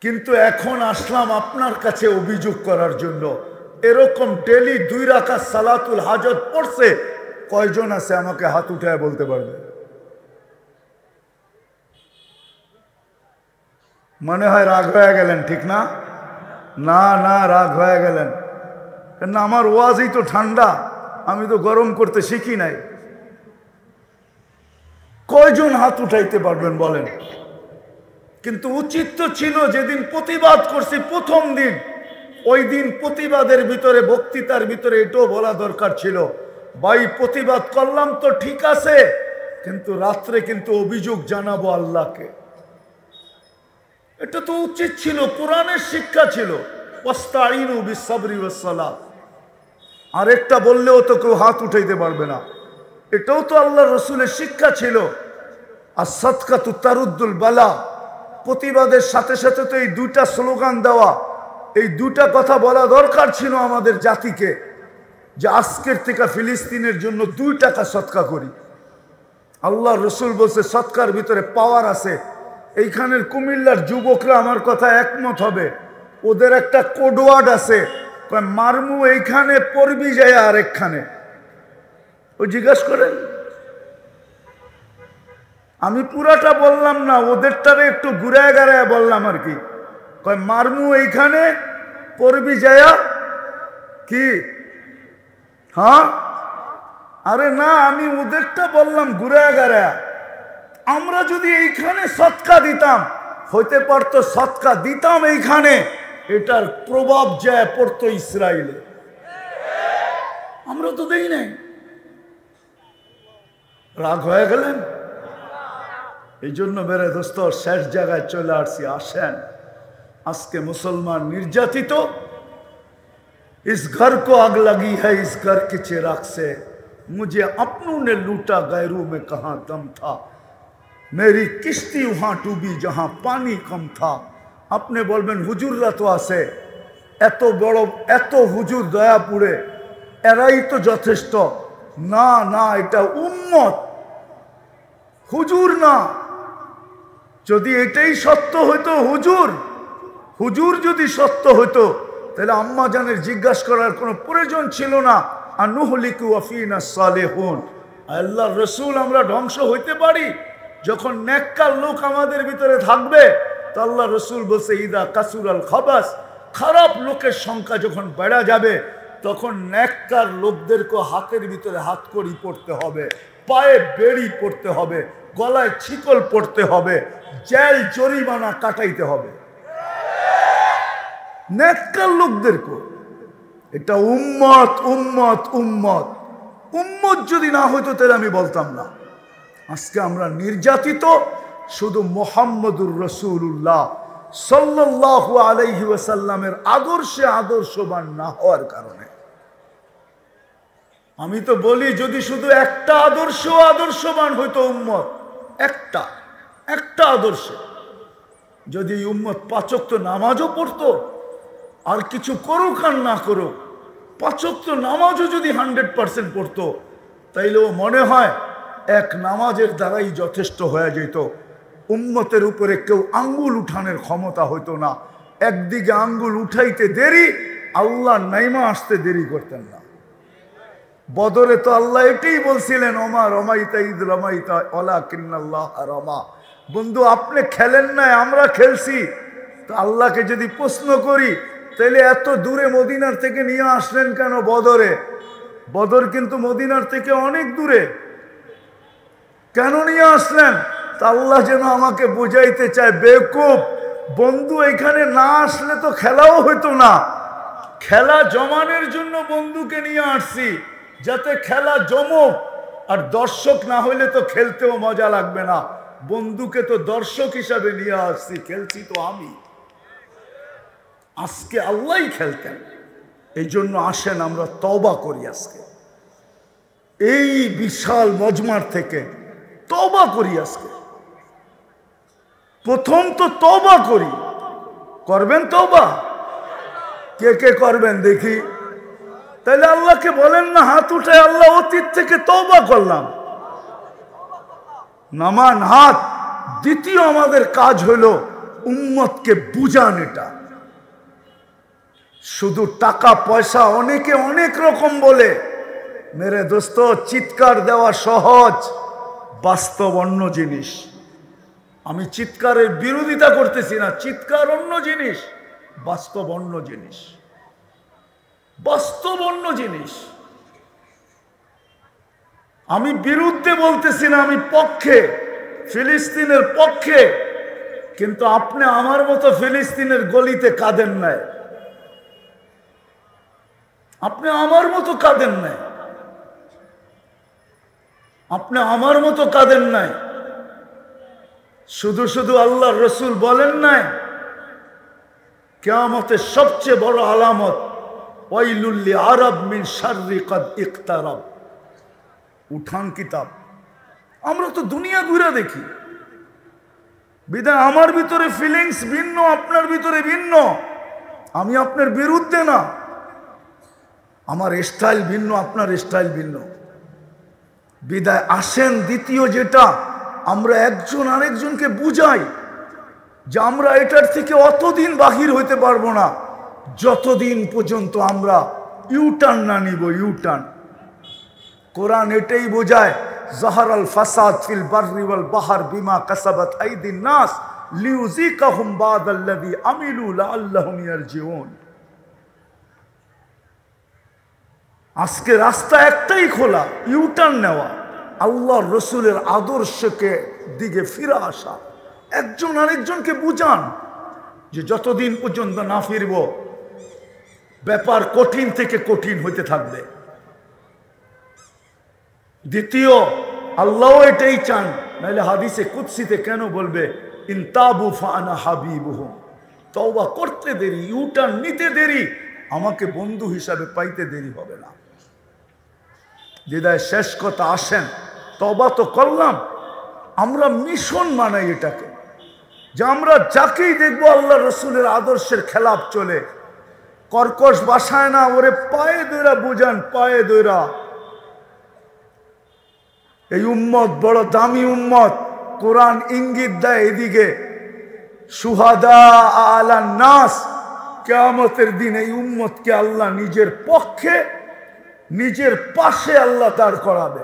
কিন্তু এখন আসলাম আপনার কাছে অভিযোগ করার জন্য। এরকম ডেলি 2 রাকাত সালাতুল হাজাত পড়ছে কয়জন আছে আমাকে হাত উঠায় বলতে পারবে? মনে হয় রাগ হয়ে গেলেন, ঠিক না? না না, রাগ হয়ে গেলেন কেন? আমার ওয়াজই তো ঠান্ডা, আমি তো গরম করতে শিখি নাই। কয়জন হাত উঠাইতে পারবেন বলেন? কিন্তু উচিত তো ছিল যেদিন প্রতিবাদ করছি প্রথম দিন, ওই দিন প্রতিবাদের ভিতরে বক্তৃতার ভিতরে এটাও বলা দরকার ছিল, ভাই প্রতিবাদ করলাম তো ঠিক আছে, কিন্তু রাত্রে কিন্তু অভিযোগ জানাবো আল্লাহকে। এটা তো উচিত ছিল, কোরআনের শিক্ষা ছিল, ওয়াস্তাইনু বিসসাবরি ওয়াসসালাত। আরেকটা বললেও তো কেউ হাত উঠাইতে পারবে না, এটাও তো আল্লাহর রাসূলের শিক্ষা ছিল। আর সাদকাতু তারুদ্দুল বালা, প্রতিবাদের সাথে সাথে তো এই 2টা স্লোগান দেওয়া, এই 2টা কথা বলা দরকার ছিল আমাদের জাতিকে, যে আজকের থেকে ফিলিস্তিনের জন্য 2 টাকা সদকা করি। আল্লাহ রসুল বলছে সদকার ভিতরে পাওয়ার আছে। এইখানের কুমিল্লার যুবকরা আমার কথা একমত হবে, ওদের একটা কোডওয়ার্ড আছে, মারমু এইখানে পড়বি যায় আরেকখানে। ও জিজ্ঞাসা করেন, আমি পুরাটা বললাম না, ওদেরটারে একটু ঘুরায় গাড়ায় বললাম আর কি। কয় মারমু এইখানে পড়বি যায়া কি? হ্যাঁ, আরে না, আমি ওদেরটা বললাম ঘুরায় গাড়ায়। আমরা যদি এইখানে সৎকা দিতাম, হইতে পারতো সৎকা দিতাম এইখানে, এটার প্রভাব যায় পড়তো ইসরায়েলে। আমরা তো দেই নাই। রাগ হয়ে গেলেন? এই জন্য মেরে দোস্ত শেষ জায়গায় চলে আসছি। আসেন, আজকে মুসলমান নির্যাতিত, इस घर को आग लगी है इस घर के चिराग से, मुझे अपनों ने लूटा गैरों में कहाँ दम था, मेरी किश्ती वहाँ डूबी जहाँ पानी कम था। আপনি বলবেন হুজুররা তো আছে, এত বড় এত হুজুর দয়াপুরে, এরাই তো যথেষ্ট। না না, এটা উম্মত, হুজুর না। যদি এটাই সত্য হইতো, হুজুর যদি সত্য হইতো, তাহলে আম্মা জানের জিজ্ঞাসা করার কোনো প্রয়োজন ছিল না। আনুহলিকু ওয়াফিনা সালেহুন, আল্লাহর রাসূল আমরা ধ্বংস হইতে পারি যখন নেককার লোক আমাদের ভিতরে থাকবে। তো আল্লাহ রাসূল বলছে ইদা কাসুরাল খাবাস, খারাপ লোকের সংখ্যা যখন বেড়ে যাবে, তখন নেককার লোকদেরকে হাতের ভিতরে হাতকড়ি পড়তে হবে, পায়ে বেড়ি পড়তে হবে, গলায় ছিকল পড়তে হবে, জেল জরিমানা কাটাইতে হবে নেককার লোকদেরকে। এটা উম্মত উম্মত উম্মত উম্মত যদি না হইতো তাহলে আমি বলতাম না। আজকে আমরা নির্যাতিত শুধু মুহাম্মদুর রাসূলুল্লাহ সাল্লাল্লাহু আলাইহি ওয়াসাল্লামের আদর্শে আদর্শবান না হওয়ার কারণে। আমি তো বলি যদি শুধু একটা আদর্শবান হইতো উম্মত, একটা আদর্শ, যদি উম্মত 5 ওয়াক্ত নামাজও পড়তো, আর কিছু করুক আর না করুক, 5 ওয়াক্ত নামাজও যদি 100% পড়তো, তাইলেও মনে হয় এক নামাজের দ্বারাই যথেষ্ট হয়ে যেত। উম্মতের উপরে কেউ আঙ্গুল উঠানোর ক্ষমতা হইতো না। একদিকে আঙ্গুল উঠাইতে দেরি, আল্লাহ নাইমা আসতে দেরি করতেন না। বদরে তো আল্লাহ এটাই বলছিলেন, ওমা রমাইতা ঈদ রমাইতা ওয়ালাকিন্নাল্লাহ রমা। বন্ধু, আপনি খেলেন নাই, আমরা খেলছি। তো আল্লাহকে যদি প্রশ্ন করি, তাহলে এত দূরে মদিনার থেকে নিয়ে আসলেন কেন বদরে? বদর কিন্তু মদিনার থেকে অনেক দূরে, কেন নিয়ে আসলেন? তা আল্লাহ যেন আমাকে বুঝাইতে চায়, বেকুব বন্ধু, এখানে না আসলে তো খেলাও হইতো না। খেলা জমানের জন্য বন্ধুকে নিয়ে আসছি, যাতে খেলা জমুক। আর দর্শক না হইলে তো খেলতেও মজা লাগবে না। বন্ধুকে তো দর্শক হিসাবে নিয়ে আসছি, খেলছি তো আমি। আজকে আল্লাহই খেলতেন। এই জন্য আসেন আমরা তওবা করি। আজকে এই বিশাল মজমার থেকে তওবা করি। আজকে প্রথম তো তওবা করি। করবেন তওবা? কে কে করবেন দেখি? তাহলে আল্লাহকে বলেন না হাত উঠায়, আল্লাহ অতীত থেকে তওবা করলাম। নামান হাত। দ্বিতীয় আমাদের কাজ হলো উম্মতকে বুঝান। এটা শুধু টাকা পয়সা অনেকে অনেক রকম বলে। মেরে দোস্ত, চিৎকার দেওয়া সহজ, বাস্তব অন্য জিনিস। আমি চিৎকারের বিরোধিতা করতেছি না, চিৎকার অন্য জিনিস, বাস্তব অন্য জিনিস। বাস্তব অন্য জিনিস। আমি বিরুদ্ধে বলতেছি না, আমি পক্ষে, ফিলিস্তিনের পক্ষে। কিন্তু আপনি আমার মতো ফিলিস্তিনের গলিতে কাঁদেন নাই, আপনি আমার মতো কাঁদেন নাই, আপনি আমার মতো কাঁদেন নাই। শুধু শুধু আল্লাহর রসুল বলেন নাই, কিয়ামতের সবচেয়ে বড় আলামত ওয়াইলুল লিআরাব মিন শাররি কাদ ইকতারাব। উঠান কিতাব। আমরা তো দুনিয়া ঘুরে দেখি, বিধায় আমার ভিতরে ফিলিংস ভিন্ন, আপনার ভিতরে ভিন্ন। আমি আপনার বিরুদ্ধে না, আমার স্টাইল ভিন্ন, আপনার স্টাইল ভিন্ন। বিদায় আসেন দ্বিতীয় যেটা, আমরা একজন আরেকজনকে বুঝাই যে আমরা এটার থেকে অতদিন বাহির হইতে পারবো না যতদিন পর্যন্ত আমরা ইউটার্ন না নিব। ইউটার্ন কোরআন এটাই বোঝায়, যাহারাল ফাসাদ ফিল বাররি ওয়াল বাহর বিমা কাসাবাত আইদিন নাস লিউযিকাহুম বাদাল্লাযী আমিলু লাআল্লাহুম ইয়ারজিউন। আজকে রাস্তা একটাই খোলা, ইউটার্ন নেওয়া, আল্লাহর রসুলের আদর্শকে দিকে ফিরে আসা। একজন আরেকজনকে বুঝান যে যতদিন পর্যন্ত না ফিরব, ব্যাপার কঠিন থেকে কঠিন হইতে থাকবে। দ্বিতীয়, আল্লাহ এটাই চান, নাহলে হাদিসে কুদসিতে কেন বলবে ইনতাবু ফাআনা হাবিবুহুম? তওবা করতে দেরি, ইউটার্ন নিতে দেরি, আমাকে বন্ধু হিসাবে পাইতে দেরি হবে না। বিদায় শেষ কথা, আসেন তওবা তো করলাম, আমরা মিশন মানাই এটাকে, যে আমরা যাকেই দেখবো আল্লাহ রসুলের আদর্শের খেলাফ চলে, কর্কশ বাসায় না, ওরে পায়ে দইরা বুঝান, পায়ে দইরা। এই উম্মত বড় দামি উম্মত। কোরআন ইঙ্গিত দেয় এদিকে, সুহাদা আলান নাস। কিয়ামতের দিন এই উম্মতকে আল্লাহ নিজের পক্ষে, নিজের পাশে আল্লাহ দাঁড় করাবে।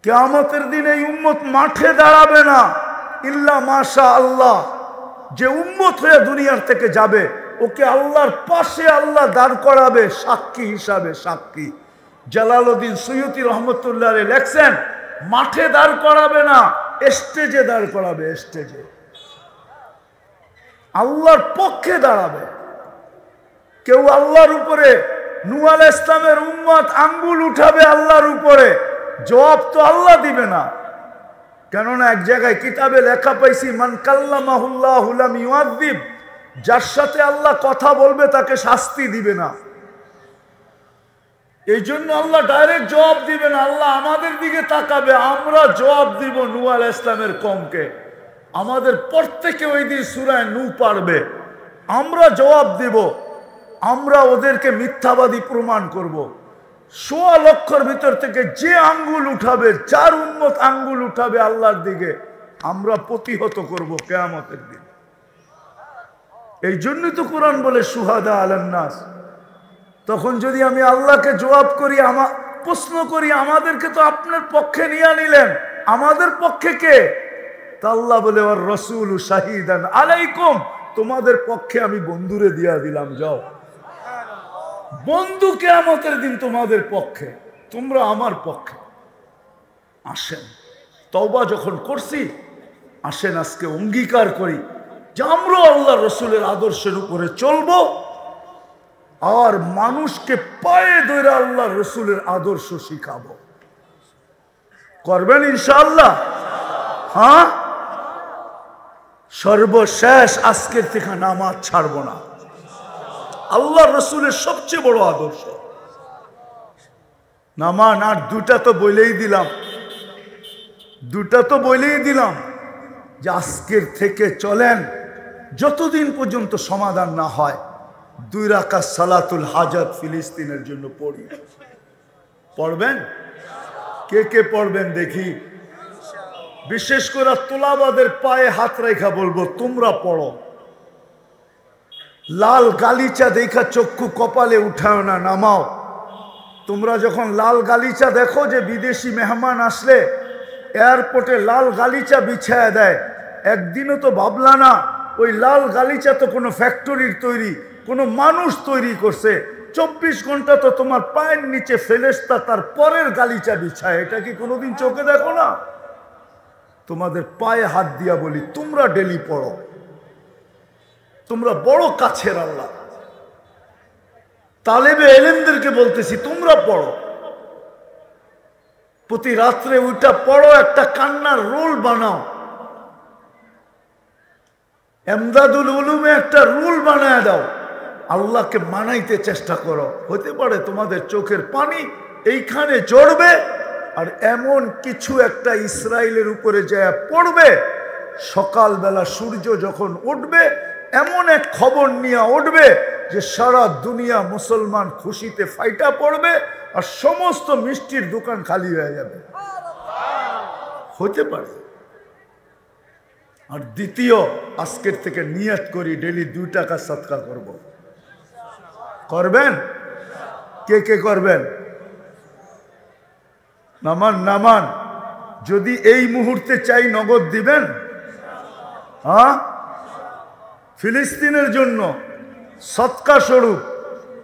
কিয়ামতের দিন এই উম্মত মাঠে দাঁড়াবে না, ইল্লা মাশা আল্লাহ। যে উম্মত হয়ে দুনিয়ার থেকে যাবে, ওকে আল্লাহর পাশে আল্লাহ দাঁড় করাবে সাক্ষী হিসাবে। সাক্ষী। জালালউদ্দিন সুয়ুতি রহমতুল্লাহ আলাইহি লেখছেন, মাঠে দাঁড় করাবে না, স্টেজে দাঁড় করাবে। স্টেজে আল্লাহর পক্ষে দাঁড়াবে। কেউ আল্লাহর উপরে, নূহ আলাইহিস সালামের উম্মত আঙ্গুল উঠাবে আল্লাহর উপরে, জবাব তো আল্লাহ দিবে না। কেননা এক জায়গায় কিতাবে লেখা পাইছি, মান কাল্লামাহুল্লাহু লাম ইউআযিব, যার সাথে আল্লাহ কথা বলবে তাকে শাস্তি দিবে না। এই জন্য আল্লাহ ডাইরেক্ট জবাব দিবে না, আল্লাহ আমাদের দিকে তাকাবে, আমরা জবাব দিব নূহ আলাইহিস সালামের কওমকে। আমাদের প্রত্যেকে ওই দিন সূরা নূহ পারবে, আমরা জবাব দেব, আমরা ওদেরকে মিথ্যাবাদী প্রমাণ করব। ১৬ লক্ষর ভিতর থেকে যে আঙ্গুল উঠাবে, যার উম্মত আঙ্গুল উঠাবে আল্লাহর দিকে, আমরা প্রতিহত করব কিয়ামতের দিন। এই জন্যই তো কোরআন বলে শুহাদা আলান নাস। তখন যদি আমি আল্লাহকে জবাব করি, প্রশ্ন করি, আমাদেরকে তো আপনার পক্ষে নিয়ে নিলেন, আমাদের পক্ষে কে? তা আল্লাহ বলে ওয়ার রাসূলু শাহিদান আলাইকুম, তোমাদের পক্ষে আমি বন্ধুরে দিয়া দিলাম, যাও বন্ধু কিয়ামতের দিন তোমাদের পক্ষে, তোমরা আমার পক্ষে। আসেন, তওবা যখন করছি, আসেন আজকে অঙ্গীকার করি যে আমরা আল্লাহ রসুলের আদর্শের উপরে চলবো, আর মানুষকে পায়ে ধরে আল্লাহ রসুলের আদর্শ শিখাবো। করবেন ইনশাআল্লাহ? হ্যাঁ, সর্বশেষ আজকের থেকে নামাজ ছাড়বো না। আল্লাহ রসুলের সবচেয়ে বড় আদর্শ নামাজ। আর দুটা তো বলেই দিলাম যে আজকের থেকে চলেন, যতদিন পর্যন্ত সমাধান না হয় 2 রাকাত সালাতুল হাজাত ফিলিস্তিনের জন্য পড়ি। পড়বেন? কে কে পড়বেন দেখি? বিশেষ করে তোলাবাদের পায়ে হাত রেখা বলবো, তোমরা পড়ো। লাল গালিচা দেখা চক্ষু কপালে উঠাও না, নামাও। তোমরা যখন লাল গালিচা দেখো যে বিদেশি মেহমান আসলে এয়ারপোর্টে লাল গালিচা বিছায়া দেয়, একদিনও তো ভাবলা না ওই লাল গালিচা তো কোনো ফ্যাক্টরির তৈরি, কোনো মানুষ তৈরি করছে। 24 ঘন্টা তো তোমার পায়ের নিচে ফেরেশতা তার পরের গালিচা বিছায়, এটা কি কোনোদিন চোখে দেখো না? তোমাদের পায়ে হাত দিয়া বলি, তোমরা ডেলি পড়ো, তোমরা বড় কাছের আল্লাহ। তালেবে এলেমদেরকে বলতেছি, তোমরা পড়ো, প্রতি রাত্রে ওইটা পড়ো, একটা কান্নার রোল বানাও। এমদাদুল উলুমে একটা রুল বানায় দাও, আল্লাহকে মানাইতে চেষ্টা করো। হতে পারে তোমাদের চোখের পানি এইখানে জড়বে, আর এমন কিছু একটা ইসরায়েলের উপরে যায় পড়বে, সকালবেলা সূর্য যখন উঠবে এমন এক খবর নিয়ে উঠবে যে সারা দুনিয়া মুসলমান খুশিতে ফাইটা পড়বে, আর সমস্ত মিষ্টির দোকান খালি হয়ে যাবে। হতে পারে। আর দ্বিতীয়, আজকের থেকে নিয়ত করি ডেলি 2 টাকা সদকা করব। করবেন? কে কে করবেন? নামান। যদি এই মুহূর্তে চাই নগদ দিবেন। হ্যাঁ, ফিলিস্তিনের জন্য সদকা স্বরূপ।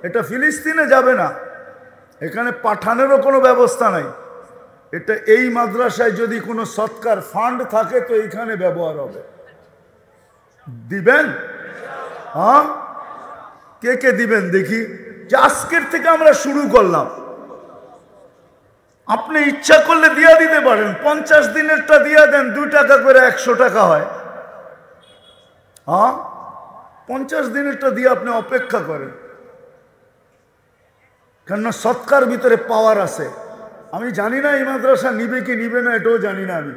এটা ফিলিস্তিনে যাবে না, এখানে পাঠানোরও কোনো ব্যবস্থা নাই। এটা এই মাদ্রাসায় যদি কোনো সৎকার ফান্ড থাকে তো এইখানে ব্যবহার হবে। দিবেন? হ্যাঁ, কে কে দিবেন দেখি? যে আজকের থেকে আমরা শুরু করলাম, আপনি ইচ্ছা করলে দিয়া দিতে পারেন। 50 দিনেরটা দিয়া দেন, 2 টাকা করে 100 টাকা হয়। হ্যাঁ, 50 দিনেরটা দিয়ে আপনি অপেক্ষা করেন, কেননা সৎকার ভিতরে পাওয়ার আছে। আমি জানি না এই মাদ্রাসা নিবে কি নিবে না, এটাও জানি না আমি।